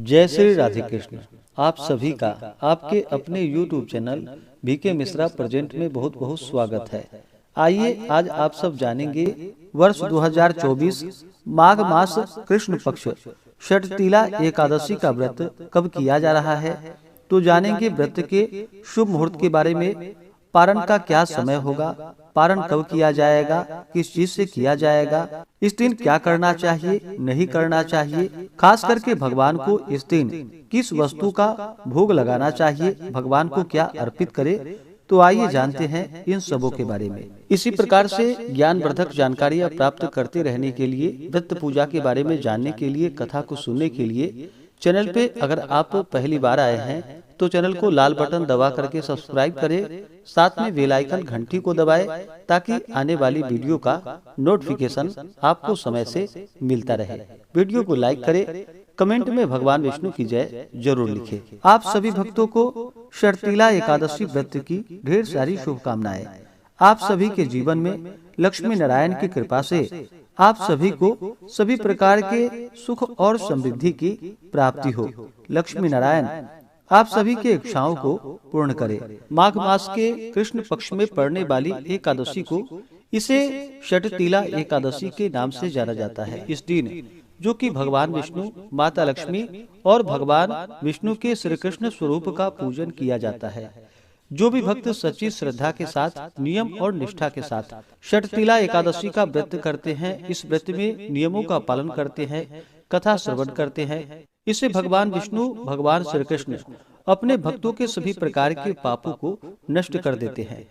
जय श्री राधे कृष्ण। आप सभी का आपके अपने YouTube channel BK Mishra present में बहुत बहुत स्वागत है। आइए आज आप सब जानेंगे वर्ष 2024 माघ मास कृष्ण पक्ष षटतिला एकादशी का व्रत कब किया जा रहा है। तो जानेंगे व्रत के शुभ मुहूर्त के बारे में, पारण का क्या समय होगा, पारण कब किया जाएगा, किस चीज से किया जाएगा, इस दिन क्या करना चाहिए नहीं करना चाहिए, खास करके भगवान को इस दिन किस वस्तु का भोग लगाना चाहिए, भगवान को क्या अर्पित करे। तो आइए जानते हैं इन सबों के बारे में। इसी प्रकार से ज्ञानवर्धक जानकारियाँ प्राप्त करते रहने के लिए, व्रत पूजा के बारे में जानने के लिए, कथा को सुनने के लिए चैनल पे अगर आप पहली बार आए हैं तो चैनल को लाल बटन दबा करके सब्सक्राइब करें, साथ में बेल आइकन घंटी को दबाएं ताकि आने वाली वीडियो का नोटिफिकेशन आपको समय से मिलता रहे। वीडियो को लाइक करें, कमेंट में भगवान विष्णु की जय जरूर लिखें। आप सभी भक्तों को षटतिला एकादशी व्रत की ढेर सारी शुभकामनाएं। आप सभी के जीवन में लक्ष्मी नारायण की कृपा से आप सभी को सभी प्रकार के सुख और समृद्धि की प्राप्ति हो। लक्ष्मी नारायण आप सभी के इच्छाओं को पूर्ण करे। माघ मास के कृष्ण पक्ष में पड़ने वाली एकादशी को इसे षटतिला एकादशी के नाम से जाना जाता है। इस दिन जो कि भगवान विष्णु, माता लक्ष्मी और भगवान विष्णु के श्री कृष्ण स्वरूप का पूजन किया जाता है। जो भी भक्त सच्ची श्रद्धा के साथ, नियम और निष्ठा के साथ षटतिला एकादशी का व्रत करते हैं, इस व्रत में नियमों का पालन करते हैं, कथा श्रवण करते हैं, इससे भगवान विष्णु, भगवान श्री कृष्ण अपने भक्तों के सभी प्रकार के पापों को नष्ट कर देते हैं।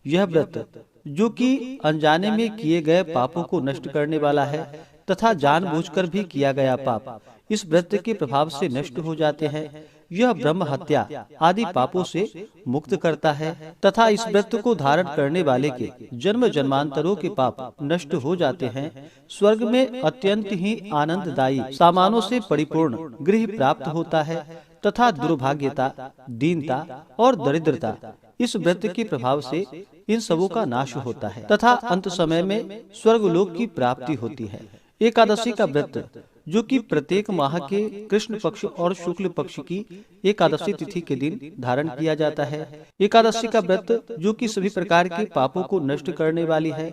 यह व्रत जो कि अनजाने में किए गए पापों को नष्ट करने वाला है तथा जानबूझकर भी किया गया पाप इस व्रत के प्रभाव से नष्ट हो जाते हैं। यह ब्रह्म हत्या आदि पापों से मुक्त करता है तथा इस व्रत को धारण करने वाले के जन्म जन्मांतरों के पाप नष्ट हो जाते हैं। स्वर्ग में अत्यंत ही आनंददायी सामानों से परिपूर्ण गृह प्राप्त होता है तथा दुर्भाग्यता, दीनता और दरिद्रता इस व्रत के प्रभाव से इन सबों का नाश होता है तथा अंत समय में स्वर्ग लोक की प्राप्ति होती है। एकादशी का व्रत जो कि प्रत्येक माह के कृष्ण पक्ष और शुक्ल पक्ष की एकादशी तिथि के दिन धारण किया जाता है। एकादशी का व्रत जो कि सभी प्रकार के पापों को नष्ट करने वाली है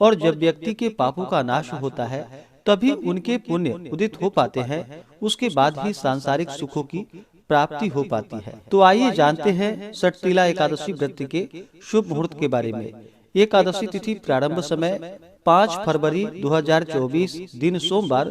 और जब व्यक्ति के पापों का नाश होता है तभी उनके पुण्य उदित हो पाते हैं, उसके बाद ही सांसारिक सुखों की प्राप्ति हो पाती है। तो आइए जानते हैं षटतिला एकादशी व्रत के शुभ मुहूर्त के बारे में। एकादशी तिथि प्रारंभ समय 5 फरवरी 2024 दिन सोमवार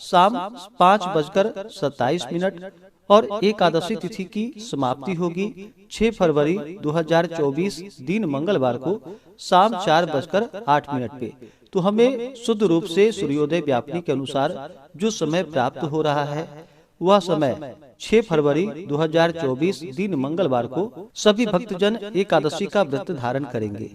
शाम 5:27 और एकादशी तिथि की समाप्ति होगी 6 फरवरी 2024 दिन मंगलवार को शाम 4:08 पे। तो हमें शुद्ध रूप से सूर्योदय व्यापनी के अनुसार जो समय प्राप्त हो रहा है वह समय 6 फरवरी 2024 दिन मंगलवार को सभी भक्तजन एकादशी का व्रत धारण करेंगे।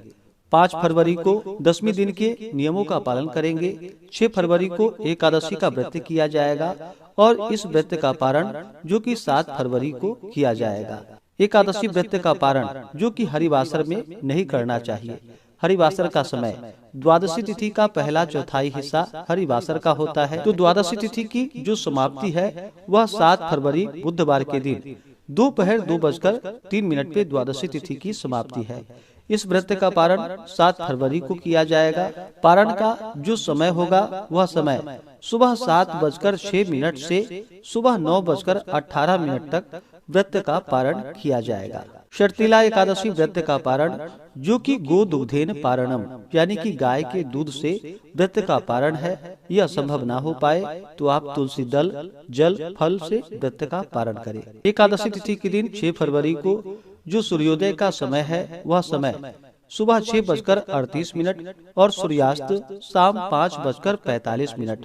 5 फरवरी को 10वें दिन के नियमों का पालन करेंगे। 6 फरवरी को एकादशी का व्रत किया जाएगा और इस व्रत का पारण जो कि 7 फरवरी को किया जाएगा। एकादशी व्रत का पारण जो कि हरिवासर में नहीं करना चाहिए। हरिवासर का समय द्वादशी तिथि का पहला चौथाई हिस्सा हरिवासर का होता है। तो द्वादशी तिथि की जो समाप्ति है वह 7 फरवरी बुधवार के दिन दोपहर 2:03 पे द्वादशी तिथि की समाप्ति है। इस व्रत का पारण 7 फरवरी को किया जाएगा। पारण का जो समय होगा वह समय सुबह 7:06 से सुबह 9:18 तक व्रत का पारण किया जाएगा। षटतिला एकादशी व्रत का पारण जो कि गोदुग्धेन पारणम यानी कि गाय के दूध से व्रत का पारण है, यह संभव ना हो पाए तो आप तुलसी दल, जल, फल से व्रत का पारण करें। एकादशी तिथि के दिन 6 फरवरी को जो सूर्योदय का समय है वह समय सुबह 6:38 और सूर्यास्त शाम 5:45।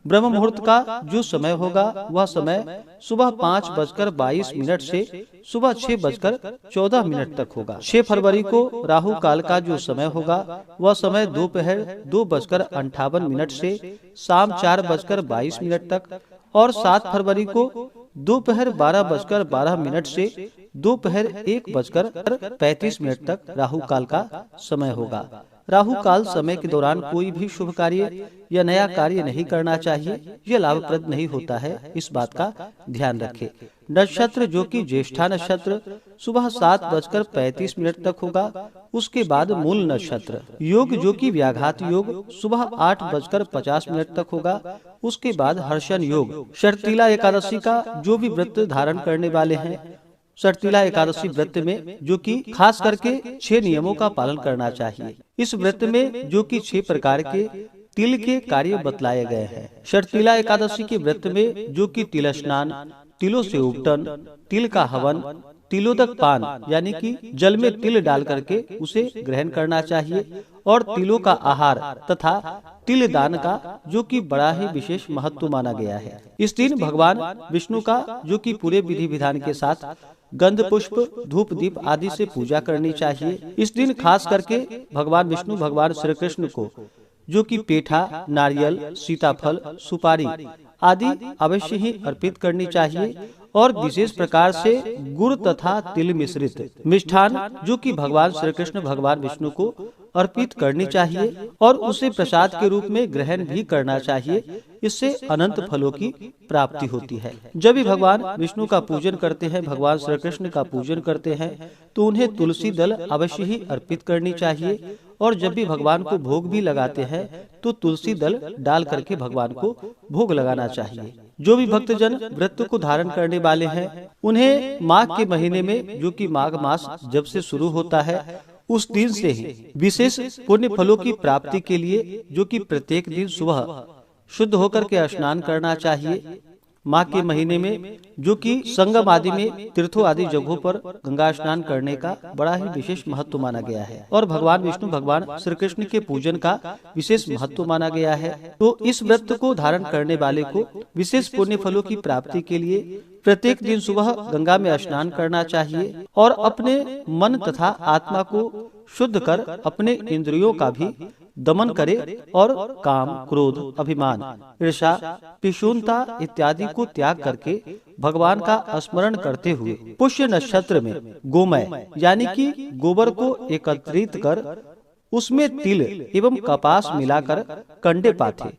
ब्रह्म मुहूर्त का जो समय होगा वह समय सुबह 5:22 से सुबह 6:14 तक होगा। 6 फरवरी को राहु काल का जो समय होगा वह समय दोपहर 2:58 से शाम 4:22 तक और 7 फरवरी को दोपहर 12:12 से दोपहर 1:35 तक राहु काल का समय होगा। राहु काल समय के दौरान कोई भी शुभ कार्य या नया कार्य नहीं करना चाहिए, यह लाभप्रद नहीं होता है, इस बात का ध्यान रखें। नक्षत्र जो कि ज्येष्ठा नक्षत्र सुबह 7:35 तक होगा, उसके बाद मूल नक्षत्र। योग जो कि व्याघात योग सुबह 8:50 तक होगा, उसके बाद हर्षण योग। शर्तिला एकादशी का जो भी व्रत धारण करने वाले हैं, शर्तिला एकादशी व्रत में जो कि खास करके 6 नियमों का पालन करना चाहिए। इस व्रत में जो कि 6 प्रकार के तिल के कार्य बतलाए गए हैं। शर्तिला एकादशी के व्रत में जो कि तिल स्नान, तिलों से उपटन, तिल का हवन, तिलोदक पान यानी कि जल में तिल डाल करके उसे ग्रहण करना चाहिए, और तिलों का आहार तथा तिल दान का जो कि बड़ा ही विशेष महत्व माना गया है। इस दिन भगवान विष्णु का जो कि पूरे विधि विधान के साथ गंध पुष्प धूप दीप आदि से पूजा करनी चाहिए। इस दिन खास करके भगवान विष्णु भगवान श्री कृष्ण को जो कि पेठा, नारियल, सीताफल, सुपारी आदि अवश्य ही अर्पित करनी चाहिए, और विशेष प्रकार से गुड़ तथा तिल मिश्रित मिष्ठान जो कि भगवान श्री कृष्ण भगवान विष्णु को अर्पित करनी चाहिए, और उसे प्रसाद के रूप में ग्रहण भी करना चाहिए। इससे अनंत फलों की प्राप्ति होती है। जब भी भगवान विष्णु का पूजन करते हैं, भगवान श्री कृष्ण का पूजन करते हैं, तो उन्हें तुलसी दल अवश्य ही अर्पित करनी चाहिए, और जब भी भगवान को भोग भी लगाते हैं तो तुलसी दल डाल करके भगवान को भोग लगाना चाहिए। जो भी भक्तजन व्रत को धारण करने वाले हैं, उन्हें माघ के महीने में जो कि माघ मास जब से शुरू होता है, उस दिन से ही विशेष पुण्य फलों की प्राप्ति के लिए जो कि प्रत्येक दिन सुबह शुद्ध होकर के स्नान करना चाहिए। माघ के महीने में जो कि संगम आदि में तीर्थों आदि जगहों पर गंगा स्नान करने का बड़ा ही विशेष महत्व माना गया है, और भगवान विष्णु भगवान श्री कृष्ण के पूजन का विशेष महत्व माना गया है। तो इस व्रत को धारण करने वाले को विशेष पुण्य फलों की प्राप्ति के लिए प्रत्येक दिन सुबह गंगा में स्नान करना चाहिए, और अपने मन तथा आत्मा को शुद्ध कर अपने इंद्रियों का भी दमन करे, और काम, क्रोध, अभिमान, ईर्ष्या, पिशूनता इत्यादि को त्याग करके भगवान का स्मरण करते हुए पुष्य नक्षत्र में गोमय यानी कि गोबर को एकत्रित कर उसमें तिल एवं कपास मिलाकर कंडे पाथे,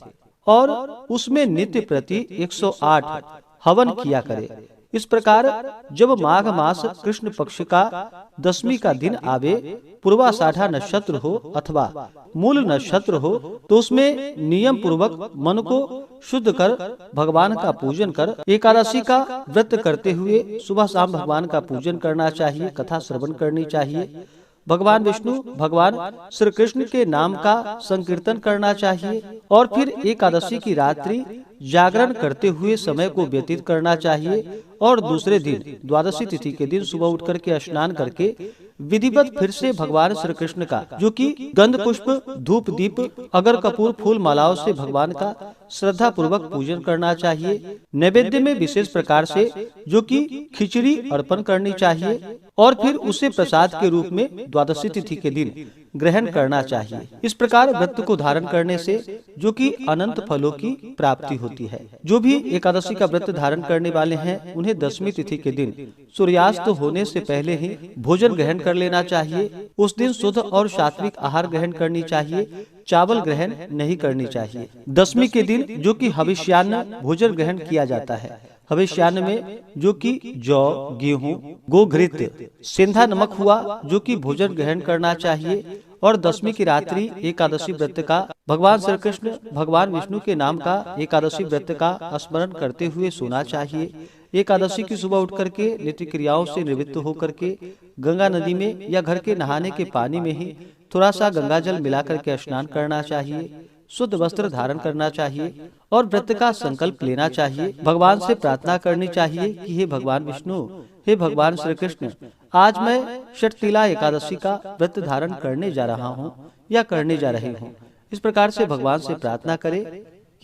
और उसमें नित्य प्रति 108 हवन किया करे। इस प्रकार जब माघ मास कृष्ण पक्ष का 10वीं का दिन आवे, पूर्वाषाढ़ा नक्षत्र हो अथवा मूल नक्षत्र हो, तो उसमें नियम पूर्वक मन को शुद्ध कर भगवान का पूजन कर एकादशी का व्रत करते हुए सुबह शाम भगवान का पूजन करना चाहिए, कथा श्रवण करनी चाहिए। भगवान विष्णु भगवान श्री कृष्ण के नाम का संकीर्तन करना चाहिए, और फिर एकादशी की रात्रि जागरण करते हुए समय को व्यतीत करना चाहिए, और दूसरे दिन द्वादशी तिथि के दिन सुबह उठ करके स्नान करके विधिवत फिर से भगवान श्री कृष्ण का जो कि गंध पुष्प धूप दीप अगर कपूर फूल मालाओं से भगवान का श्रद्धा पूर्वक पूजन करना चाहिए। नैवेद्य में विशेष प्रकार से जो कि खिचड़ी अर्पण करनी चाहिए, और फिर उसे प्रसाद के रूप में द्वादशी तिथि के दिन ग्रहण करना चाहिए। इस प्रकार व्रत को धारण करने से जो कि अनंत फलों की प्राप्ति होती है। जो भी एकादशी का व्रत धारण करने वाले हैं, उन्हें 10वीं तिथि के दिन सूर्यास्त होने से पहले ही भोजन ग्रहण कर लेना चाहिए। उस दिन शुद्ध और सात्विक आहार ग्रहण करनी चाहिए, चावल ग्रहण नहीं करनी चाहिए। 10वीं के दिन जो कि हविष्यान्न भोजन ग्रहण किया जाता है। हविष्यान्न में जो कि जौ, गेहूं, गोघृत, सेंधा नमक हुआ जो कि भोजन ग्रहण करना चाहिए, और 10वीं की रात्रि एकादशी व्रत का भगवान श्री कृष्ण भगवान विष्णु के नाम का एकादशी व्रत का स्मरण करते हुए सोना चाहिए। एकादशी की सुबह उठ करके नित्य क्रियाओं से निवृत्त होकर के गंगा नदी में या घर के नहाने के पानी में ही थोड़ा सा गंगा जल मिला करके स्नान करना चाहिए, शुद्ध वस्त्र धारण करना चाहिए, और व्रत का संकल्प लेना चाहिए। भगवान से प्रार्थना करनी चाहिए कि हे भगवान विष्णु, हे भगवान श्री कृष्ण, आज मैं षटतिला एकादशी का व्रत धारण करने जा रहा हूँ या करने जा रही हूँ। इस प्रकार से भगवान से प्रार्थना करे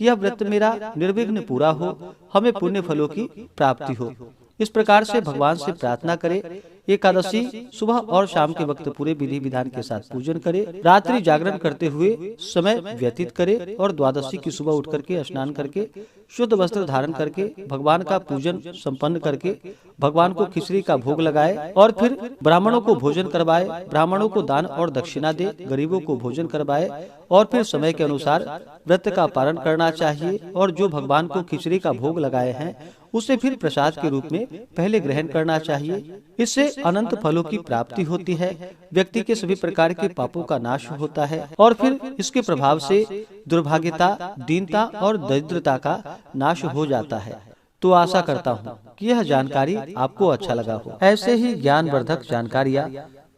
कि यह व्रत मेरा निर्विघ्न पूरा हो, हमें पुण्य फलों की प्राप्ति हो। इस प्रकार से भगवान से प्रार्थना करे। एकादशी सुबह और शाम के वक्त पूरे विधि विधान के साथ पूजन करे, रात्रि जागरण करते हुए समय व्यतीत करे, और द्वादशी की सुबह उठ करके स्नान करके शुद्ध वस्त्र धारण करके भगवान का पूजन संपन्न करके भगवान को खिचड़ी का भोग लगाए और फिर ब्राह्मणों को भोजन करवाए, ब्राह्मणों को दान और दक्षिणा दे, गरीबों को भोजन करवाए और फिर समय के अनुसार व्रत का पालन करना चाहिए। और जो भगवान को खिचड़ी का भोग लगाए हैं उसे फिर प्रसाद के रूप में पहले ग्रहण करना चाहिए। इससे अनंत फलों की प्राप्ति होती है, व्यक्ति के सभी प्रकार के पापों का नाश होता है और फिर इसके प्रभाव से दुर्भाग्यता, दीनता और दरिद्रता का नाश हो जाता है। तो आशा करता हूँ कि यह जानकारी आपको अच्छा लगा हो। ऐसे ही ज्ञानवर्धक जानकारियाँ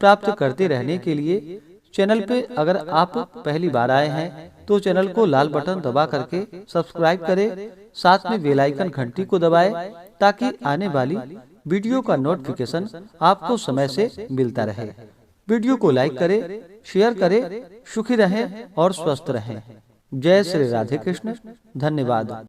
प्राप्त करते रहने के लिए चैनल पे अगर आप पहली बार आए हैं तो चैनल को लाल बटन दबा करके सब्सक्राइब करें, साथ में बेल आइकन घंटी को दबाएं ताकि आने वाली वीडियो का नोटिफिकेशन आपको समय से मिलता रहे। वीडियो को लाइक करें, शेयर करें। सुखी रहें और स्वस्थ रहें। जय श्री राधे कृष्ण। धन्यवाद।